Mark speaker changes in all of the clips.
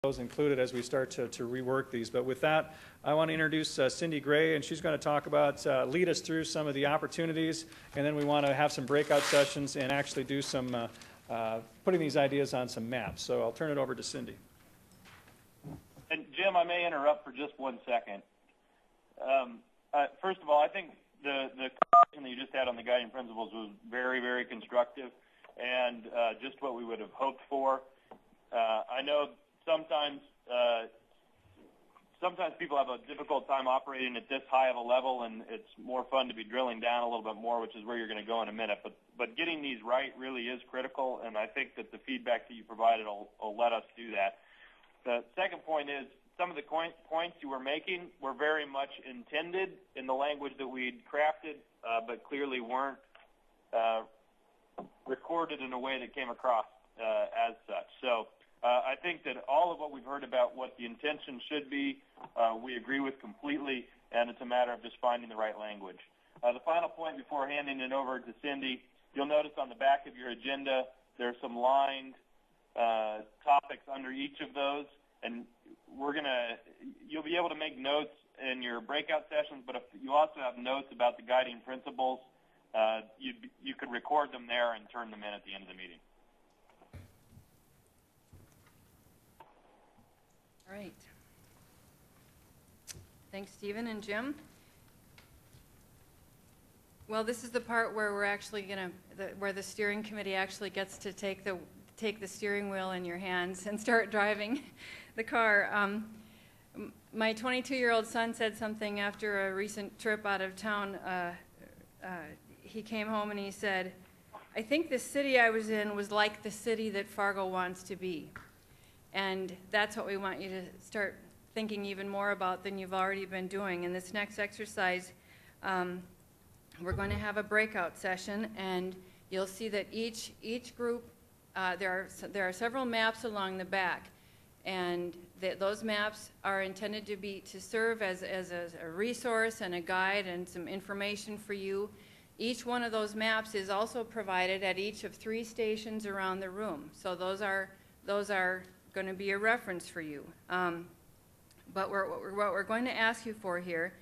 Speaker 1: those included as we start to rework these. But with that, I want to introduce Cindy Gray, and she's going to talk about, lead us through some of the opportunities, and then we want to have some breakout sessions and actually do some putting these ideas on some maps. So I'll turn it over to Cindy.
Speaker 2: And Jim, I may interrupt for just 1 second. First of all, I think the conversation that you just had on the guiding principles was very, very constructive, and just what we would have hoped for. I know sometimes people have a difficult time operating at this high of a level, and it's more fun to be drilling down a little bit more, which is where you're going to go in a minute. But getting these right really is critical, and I think that the feedback that you provided will let us do that. The second point is some of the points you were making were very much intended in the language that we'd crafted, but clearly weren't recorded in a way that came across as such. So I think that all of what we've heard about what the intention should be, we agree with completely, and it's a matter of just finding the right language. The final point before handing it over to Cindy, you'll notice on the back of your agenda there are some lined topics under each of those, and you'll be able to make notes in your breakout sessions, but if you also have notes about the guiding principles, you could record them there and turn them in at the end of the meeting.
Speaker 3: All right. Thanks, Stephen and Jim. Well, this is the part where we're actually where the steering committee actually gets to take the steering wheel in your hands and start driving the car. My 22-year-old son said something after a recent trip out of town. He came home and he said, "I think the city I was in was like the city that Fargo wants to be." And that's what we want you to start thinking even more about than you've already been doing. In this next exercise, we're going to have a breakout session, and you'll see that each group, there are several maps along the back, and those maps are intended to serve as a resource and a guide and some information for you. Each one of those maps is also provided at each of 3 stations around the room. So those are going to be a reference for you. But what we're going to ask you for here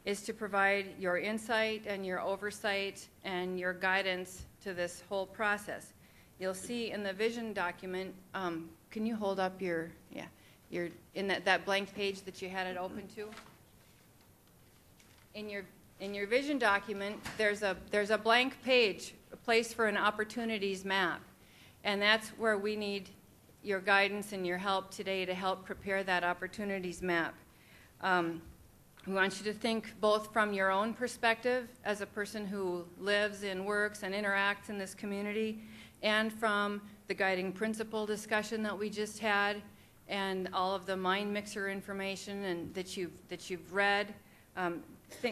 Speaker 3: is to provide your insight and your oversight and your guidance to this whole process. You'll see in the vision document, can you hold up your in that blank page that you had it open to? In your vision document, there's a blank page, a place for an opportunities map, and that's where we need your guidance and your help today to help prepare that opportunities map. We want you to think both from your own perspective as a person who lives and works and interacts in this community, and from the guiding principle discussion that we just had, and all of the mind mixer information and that you've read.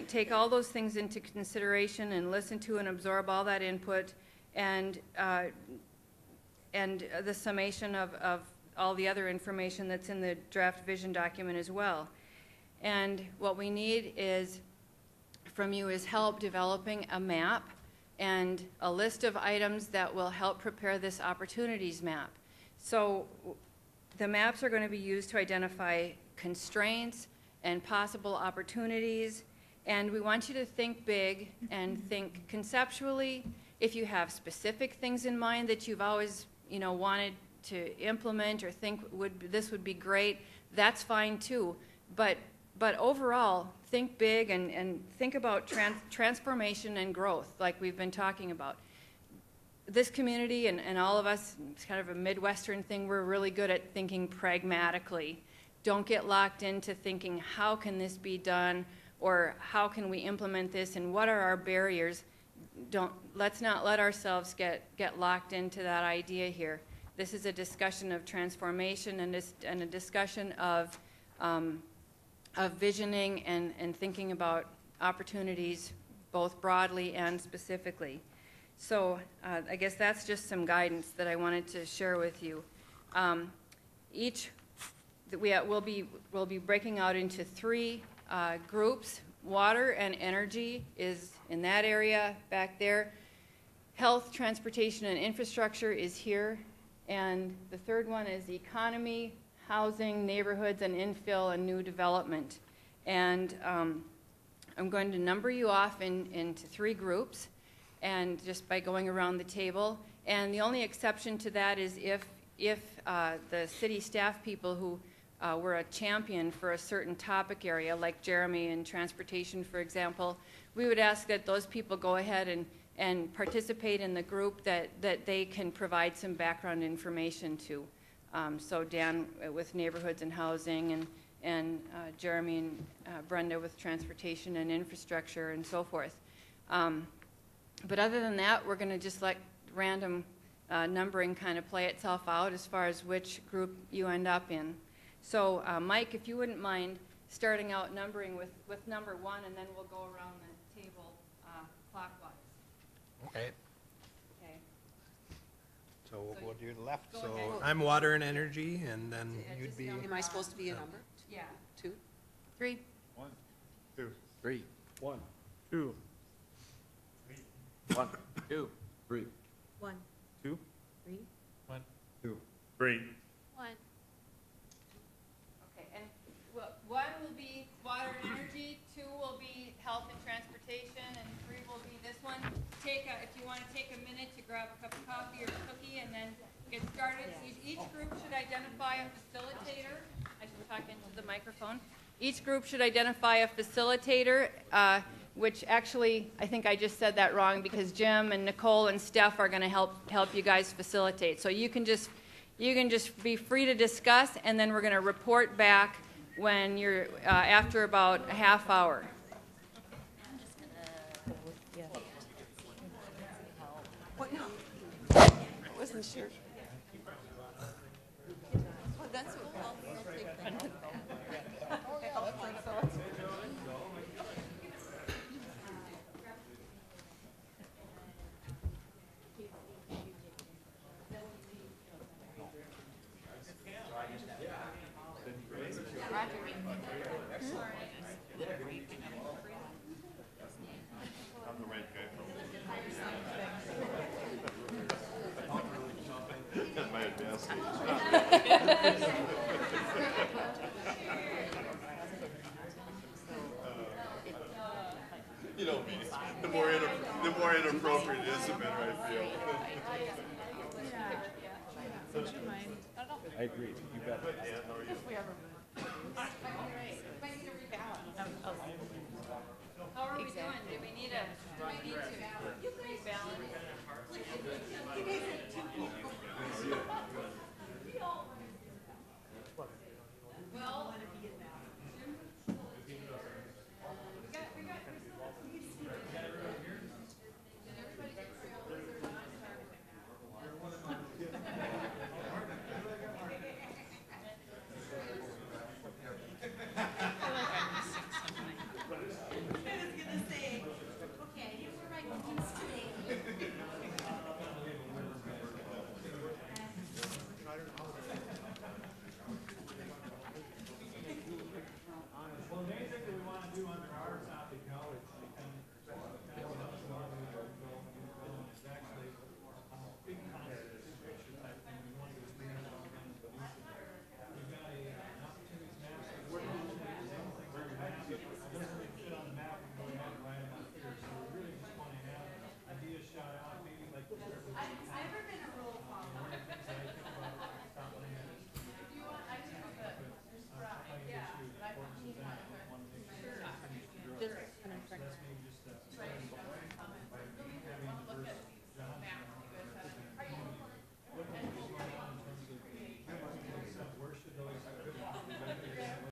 Speaker 3: Take all those things into consideration and listen to and absorb all that input, and the summation of all the other information that's in the draft vision document as well. And what we need from you is help developing a map and a list of items that will help prepare this opportunities map. So the maps are going to be used to identify constraints and possible opportunities, and we want you to think big and think conceptually. If you have specific things in mind that you've always wanted to implement or think this would be great, that's fine too. But overall, think big and think about transformation and growth like we've been talking about. This community and all of us, it's kind of a Midwestern thing, we're really good at thinking pragmatically. Don't get locked into thinking, how can this be done, or how can we implement this, and what are our barriers? Let's not let ourselves get locked into that idea here. This is a discussion of transformation and a discussion of visioning and thinking about opportunities both broadly and specifically. So I guess that's just some guidance that I wanted to share with you. We'll be breaking out into 3 groups. Water and energy is in that area back there. Health, transportation, and infrastructure is here. And the third one is economy, housing, neighborhoods, and infill and new development. And I'm going to number you off into 3 groups, and just by going around the table. And the only exception to that is if the city staff people who were a champion for a certain topic area, like Jeremy in transportation, for example, we would ask that those people go ahead and participate in the group that they can provide some background information to. So Dan with neighborhoods and housing, and Jeremy and Brenda with transportation and infrastructure and so forth. But other than that, we're going to just let random numbering kind of play itself out as far as which group you end up in. So Mike, if you wouldn't mind starting out numbering with number 1, and then we'll go around the table clockwise.
Speaker 4: Okay.
Speaker 3: Okay.
Speaker 4: So we'll do the left.
Speaker 3: Go
Speaker 4: So
Speaker 3: ahead.
Speaker 4: I'm water and energy, and then you'd
Speaker 3: Just
Speaker 4: be.
Speaker 3: down.
Speaker 5: Am I supposed to be a number?
Speaker 3: Yeah.
Speaker 5: 2?
Speaker 3: 3.
Speaker 6: 1, 2,
Speaker 7: 3.
Speaker 6: 1, 2,
Speaker 7: 1, 2, 3.
Speaker 5: 1,
Speaker 6: 2,
Speaker 5: 3.
Speaker 6: 1, 2, 3.
Speaker 5: 1.
Speaker 3: Okay, and 1 will be water and energy, 2 will be health and transportation, and 3 will be this one. If you want to take a minute to grab a cup of coffee or a cookie and then get started. Each group should identify a facilitator. I should talk into the microphone. Each group should identify a facilitator, which actually, I think I just said that wrong, because Jim and Nicole and Steph are going to help you guys facilitate. So you can just be free to discuss, and then we're going to report back when you're after about a half hour.
Speaker 5: What? No. I wasn't sure. Oh, that's what I'll take that.
Speaker 6: I'm the red guy from my advanced age. You know me. The more inappropriate it is, the better I feel.
Speaker 7: I agree. You bet.